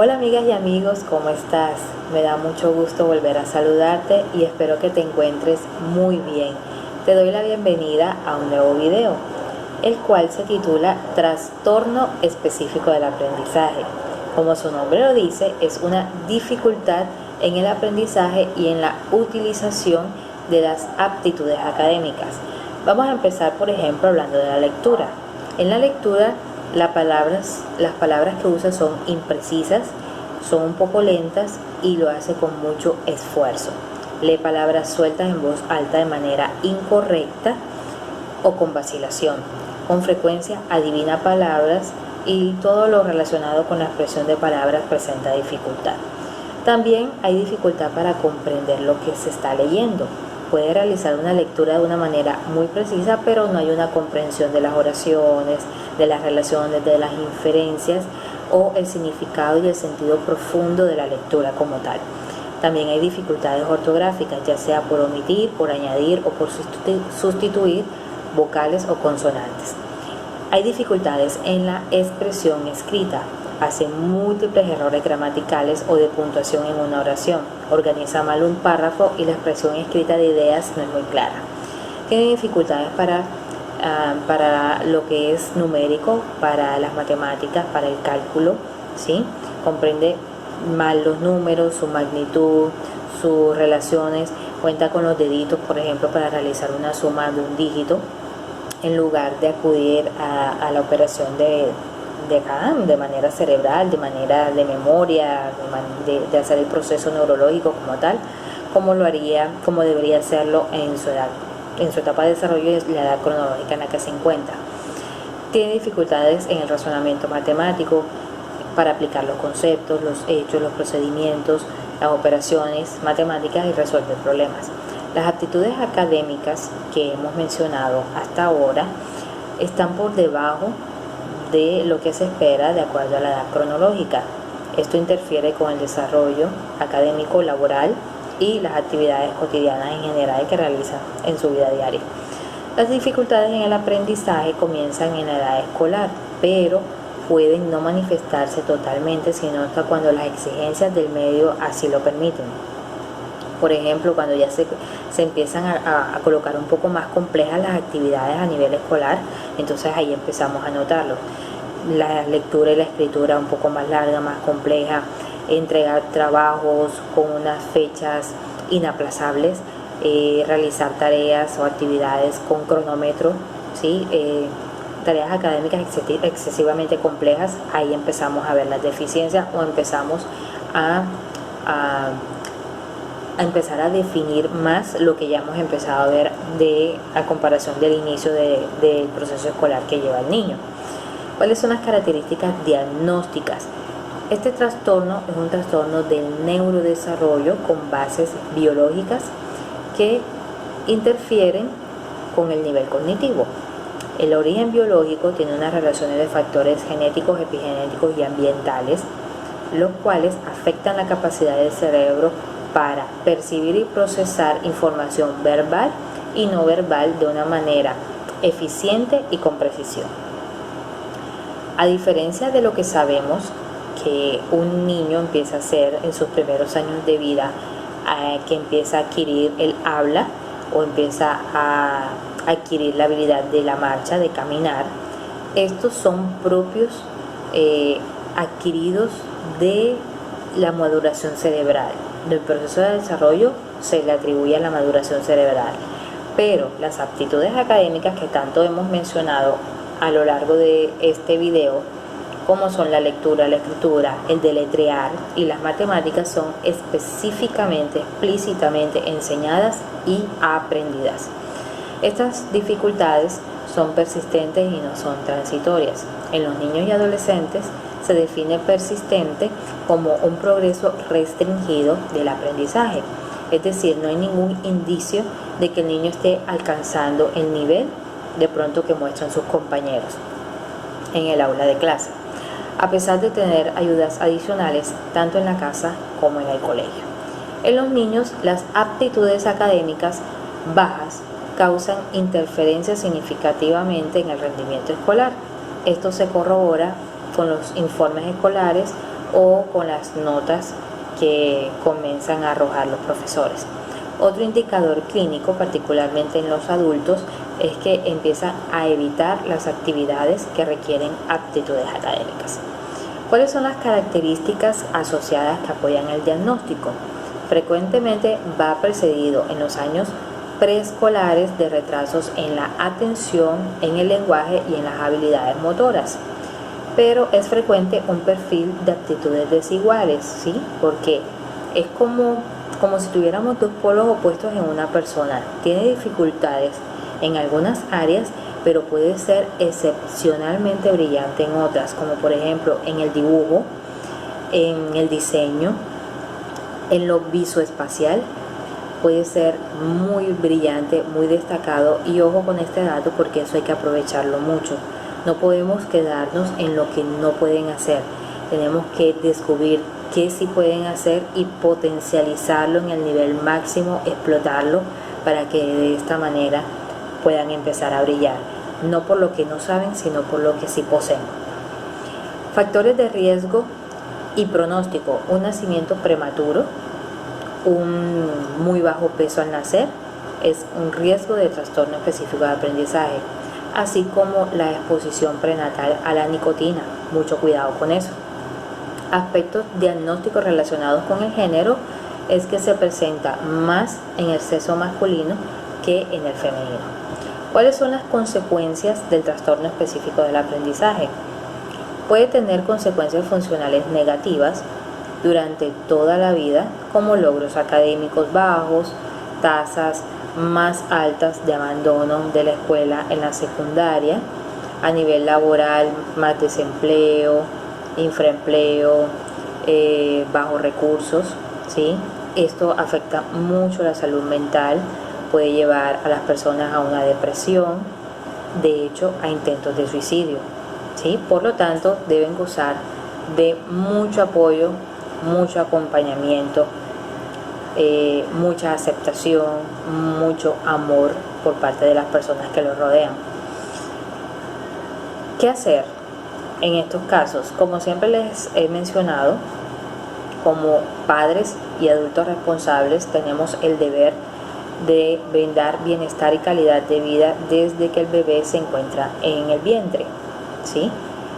Hola amigas y amigos, ¿cómo estás? Me da mucho gusto volver a saludarte y espero que te encuentres muy bien. Te doy la bienvenida a un nuevo video, el cual se titula Trastorno específico del aprendizaje. Como su nombre lo dice, es una dificultad en el aprendizaje y en la utilización de las aptitudes académicas. Vamos a empezar, por ejemplo, hablando de la lectura. En la lectura, las palabras que usa son imprecisas, son un poco lentas y lo hace con mucho esfuerzo. Lee palabras sueltas en voz alta de manera incorrecta o con vacilación. Con frecuencia adivina palabras y todo lo relacionado con la expresión de palabras presenta dificultad. También hay dificultad para comprender lo que se está leyendo. Puede realizar una lectura de una manera muy precisa, pero no hay una comprensión de las oraciones, de las relaciones, de las inferencias o el significado y el sentido profundo de la lectura como tal. También hay dificultades ortográficas, ya sea por omitir, por añadir o por sustituir vocales o consonantes. Hay dificultades en la expresión escrita. Hace múltiples errores gramaticales o de puntuación en una oración. Organiza mal un párrafo y la expresión escrita de ideas no es muy clara. Tiene dificultades para lo que es numérico, para las matemáticas, para el cálculo, ¿sí? Comprende mal los números, su magnitud, sus relaciones. Cuenta con los deditos, por ejemplo, para realizar una suma de un dígito, en lugar de acudir a la operación de manera cerebral, de manera de memoria, de hacer el proceso neurológico como tal, como debería hacerlo en su etapa de desarrollo y la edad cronológica en la que se encuentra. Tiene dificultades en el razonamiento matemático para aplicar los conceptos, los hechos, los procedimientos, las operaciones matemáticas y resolver problemas. Las aptitudes académicas que hemos mencionado hasta ahora están por debajo de lo que se espera de acuerdo a la edad cronológica. Esto interfiere con el desarrollo académico, laboral y las actividades cotidianas en general que realizan en su vida diaria. Las dificultades en el aprendizaje comienzan en la edad escolar, pero pueden no manifestarse totalmente sino hasta cuando las exigencias del medio así lo permiten. Por ejemplo, cuando ya se empiezan a colocar un poco más complejas las actividades a nivel escolar, entonces ahí empezamos a notarlo. La lectura y la escritura un poco más larga, más compleja, entregar trabajos con unas fechas inaplazables, realizar tareas o actividades con cronómetro, ¿sí? Tareas académicas excesivamente complejas, ahí empezamos a ver las deficiencias o empezamos a empezar a definir más lo que ya hemos empezado a ver a comparación del inicio del proceso escolar que lleva el niño. ¿Cuáles son las características diagnósticas? Este trastorno es un trastorno del neurodesarrollo con bases biológicas que interfieren con el nivel cognitivo. El origen biológico tiene unas relaciones de factores genéticos, epigenéticos y ambientales, los cuales afectan la capacidad del cerebro para percibir y procesar información verbal y no verbal de una manera eficiente y con precisión. A diferencia de lo que sabemos que un niño empieza a hacer en sus primeros años de vida, que empieza a adquirir el habla o empieza a adquirir la habilidad de la marcha, de caminar, estos son propios adquiridos de la maduración cerebral. Del proceso de desarrollo se le atribuye a la maduración cerebral, pero las aptitudes académicas que tanto hemos mencionado a lo largo de este video, como son la lectura, la escritura, el deletrear y las matemáticas, son específicamente, explícitamente enseñadas y aprendidas. Estas dificultades son persistentes y no son transitorias. En los niños y adolescentes se define persistente como un progreso restringido del aprendizaje, es decir, no hay ningún indicio de que el niño esté alcanzando el nivel de pronto que muestran sus compañeros en el aula de clase, a pesar de tener ayudas adicionales tanto en la casa como en el colegio. En los niños, las aptitudes académicas bajas causan interferencias significativamente en el rendimiento escolar. Esto se corrobora con los informes escolares o con las notas que comienzan a arrojar los profesores. Otro indicador clínico, particularmente en los adultos, es que empieza a evitar las actividades que requieren aptitudes académicas. ¿Cuáles son las características asociadas que apoyan el diagnóstico? Frecuentemente va precedido en los años preescolares de retrasos en la atención, en el lenguaje y en las habilidades motoras. Pero es frecuente un perfil de aptitudes desiguales, ¿sí? Porque es como si tuviéramos dos polos opuestos en una persona. Tiene dificultades en algunas áreas, pero puede ser excepcionalmente brillante en otras, como por ejemplo en el dibujo, en el diseño, en lo visoespacial. Puede ser muy brillante, muy destacado, y ojo con este dato porque eso hay que aprovecharlo mucho. No podemos quedarnos en lo que no pueden hacer. Tenemos que descubrir qué sí pueden hacer y potencializarlo en el nivel máximo, explotarlo para que de esta manera puedan empezar a brillar. No por lo que no saben, sino por lo que sí poseen. Factores de riesgo y pronóstico: un nacimiento prematuro, un muy bajo peso al nacer, es un riesgo de trastorno específico de aprendizaje, así como la exposición prenatal a la nicotina. Mucho cuidado con eso. Aspectos diagnósticos relacionados con el género es que se presenta más en el sexo masculino que en el femenino. ¿Cuáles son las consecuencias del trastorno específico del aprendizaje? Puede tener consecuencias funcionales negativas durante toda la vida, como logros académicos bajos, tasas más altas de abandono de la escuela en la secundaria, a nivel laboral más desempleo, infraempleo, bajos recursos, ¿sí? Esto afecta mucho la salud mental, puede llevar a las personas a una depresión, de hecho a intentos de suicidio, ¿sí? Por lo tanto, deben gozar de mucho apoyo, mucho acompañamiento, mucha aceptación, mucho amor por parte de las personas que los rodean. ¿Qué hacer en estos casos? Como siempre les he mencionado, como padres y adultos responsables tenemos el deber de brindar bienestar y calidad de vida desde que el bebé se encuentra en el vientre, ¿sí?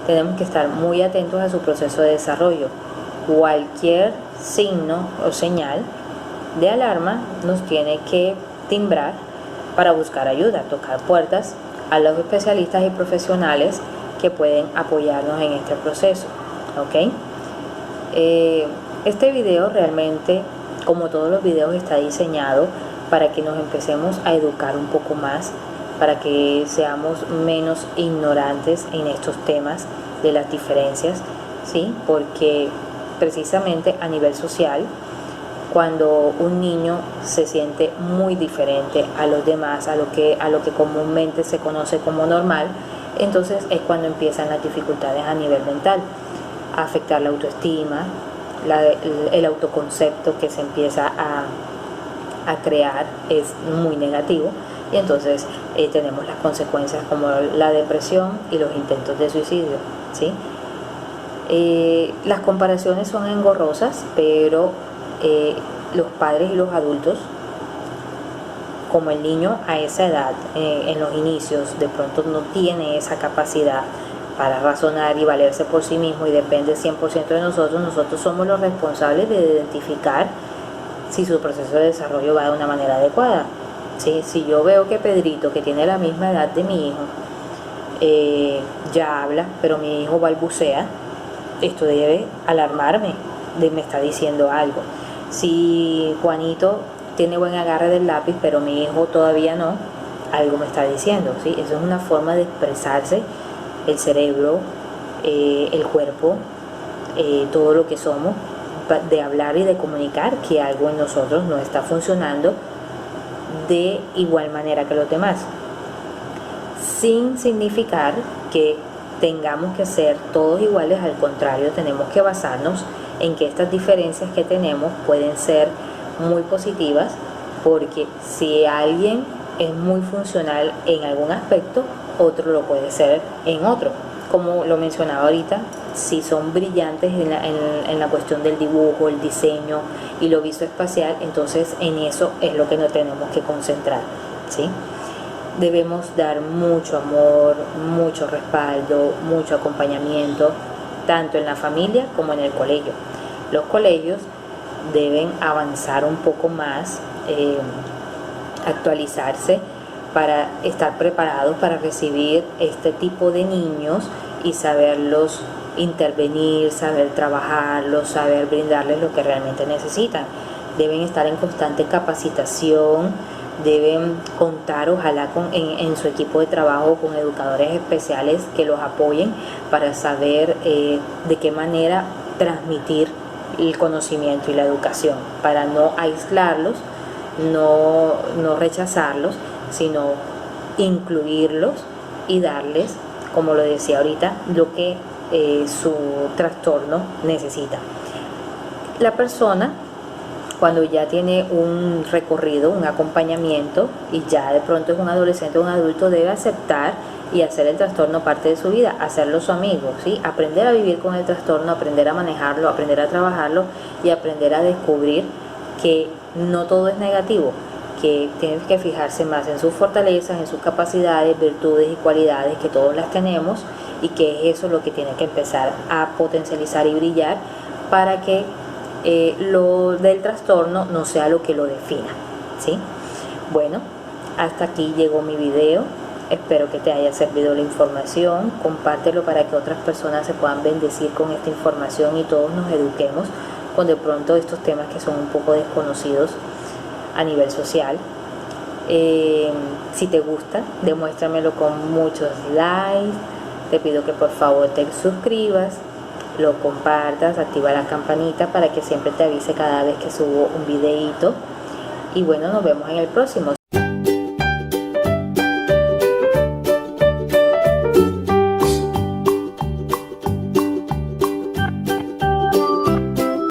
Tenemos que estar muy atentos a su proceso de desarrollo. Cualquier signo o señal de alarma nos tiene que timbrar para buscar ayuda, tocar puertas a los especialistas y profesionales que pueden apoyarnos en este proceso, ¿ok? Este video realmente, como todos los videos, está diseñado para que nos empecemos a educar un poco más, para que seamos menos ignorantes en estos temas de las diferencias, ¿sí? Porque precisamente a nivel social, cuando un niño se siente muy diferente a los demás, a lo que comúnmente se conoce como normal, entonces es cuando empiezan las dificultades a nivel mental, a afectar la autoestima, el autoconcepto que se empieza a crear es muy negativo, y entonces tenemos las consecuencias como la depresión y los intentos de suicidio, ¿sí? Las comparaciones son engorrosas, pero los padres y los adultos, como el niño a esa edad, en los inicios, de pronto no tiene esa capacidad para razonar y valerse por sí mismo y depende 100% de nosotros somos los responsables de identificar si su proceso de desarrollo va de una manera adecuada, ¿sí? Si yo veo que Pedrito, que tiene la misma edad de mi hijo, ya habla, pero mi hijo balbucea, esto debe alarmarme, me está diciendo algo. Si Juanito tiene buen agarre del lápiz, pero mi hijo todavía no, algo me está diciendo, ¿sí? Eso es una forma de expresarse el cerebro, el cuerpo, todo lo que somos, de hablar y de comunicar que algo en nosotros no está funcionando de igual manera que los demás, sin significar que tengamos que ser todos iguales. Al contrario, tenemos que basarnos en que estas diferencias que tenemos pueden ser muy positivas, porque si alguien es muy funcional en algún aspecto, otro lo puede ser en otro, como lo mencionaba ahorita, si son brillantes en la cuestión del dibujo, el diseño y lo visoespacial, entonces en eso es lo que nos tenemos que concentrar, ¿sí? Debemos dar mucho amor, mucho respaldo, mucho acompañamiento, tanto en la familia como en el colegio. Los colegios deben avanzar un poco más, actualizarse para estar preparados para recibir este tipo de niños y saberlos intervenir, saber trabajarlos, saber brindarles lo que realmente necesitan. Deben estar en constante capacitación, deben contar ojalá en su equipo de trabajo con educadores especiales que los apoyen para saber de qué manera transmitir el conocimiento y la educación, para no aislarlos, no rechazarlos, sino incluirlos y darles, como lo decía ahorita, lo que su trastorno necesita. La persona, cuando ya tiene un recorrido, un acompañamiento y ya de pronto es un adolescente o un adulto, debe aceptar y hacer el trastorno parte de su vida, hacerlo su amigo, ¿sí? Aprender a vivir con el trastorno, aprender a manejarlo, aprender a trabajarlo y aprender a descubrir que no todo es negativo, que tiene que fijarse más en sus fortalezas, en sus capacidades, virtudes y cualidades, que todos las tenemos, y que es eso lo que tiene que empezar a potencializar y brillar para que lo del trastorno no sea lo que lo defina, ¿sí? Bueno, hasta aquí llegó mi video. Espero que te haya servido la información. Compártelo para que otras personas se puedan bendecir con esta información y todos nos eduquemos con de pronto estos temas que son un poco desconocidos a nivel social. Si te gusta, demuéstramelo con muchos likes. Te pido que por favor te suscribas, lo compartas, activa la campanita para que siempre te avise cada vez que subo un videíto. Y bueno, nos vemos en el próximo.